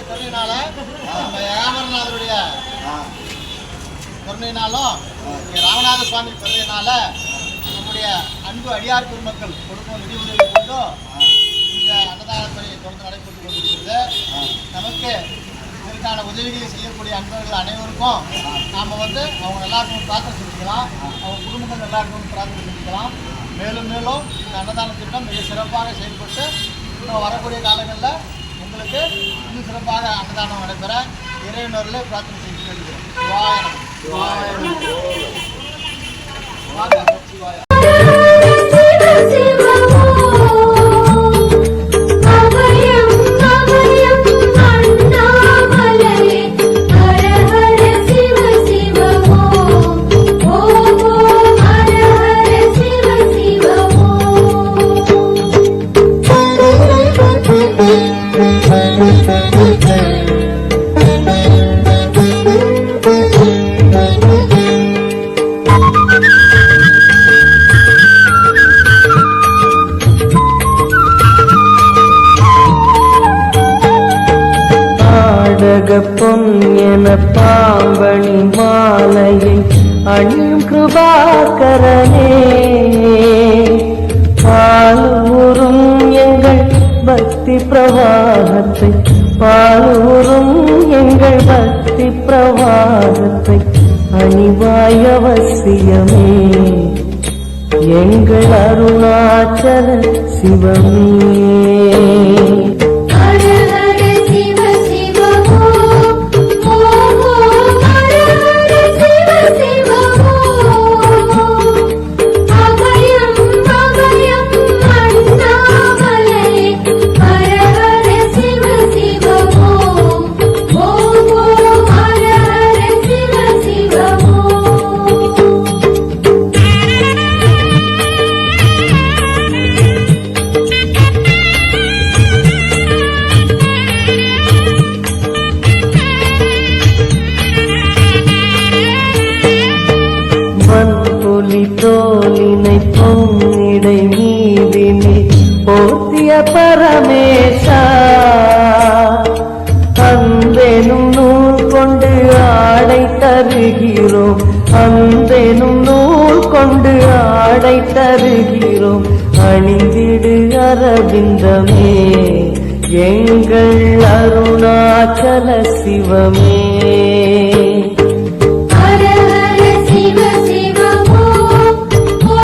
கருணையினால நம்ம ஏகாம்பரநாதருடைய கருணையினாலும் ராமநாத சுவாமி கருணையினால நம்முடைய அன்பு அடியார் பெருமக்கள் கொடுக்கும் நிதி உதவி கொண்டு இந்த அன்னதானத்துறை தொடர்ந்து நடைபெற்றுக் கொண்டிருக்கிறது. நமக்கு இதற்கான உதவிகளை செய்யக்கூடிய அன்பர்கள் அனைவருக்கும் நாம் அவங்க எல்லாருக்கும் பிரார்த்தனை செஞ்சுக்கலாம், அவங்க குடும்பங்கள் எல்லாருக்கும் பிரார்த்தனை செஞ்சுக்கலாம். மேலும் மேலும் இந்த அன்னதான திட்டம் மிக சிறப்பாக செயல்பட்டு இன்னும் வரக்கூடிய காலங்களில் உங்களுக்கு இன்னும் சிறப்பாக அன்னதானம் நடைபெற இறைவனர்களே பிரார்த்தனை செய்து கேட்கிறோம். சிவாய பொன்ன பாம்பணி மாலையை அணியும் கிருபாகரனே, பாலூரும் எங்கள் பக்தி பிரவாகத்தை, பாலூரும் எங்கள் பக்தி பிரவாகத்தை அணிவாய் அவசியமே எங்கள் அருணாச்சல சிவமே. தோலினை பொன்னிடை மீதினி போத்திய பரமேசா, அந்தேனும் நூல் கொண்டு ஆடை தருகிறோம், அந்தேனும் நூல் கொண்டு ஆடை தருகிறோம், அணிந்திடு அரவிந்தமே எங்கள் அருணாச்சல சிவமே.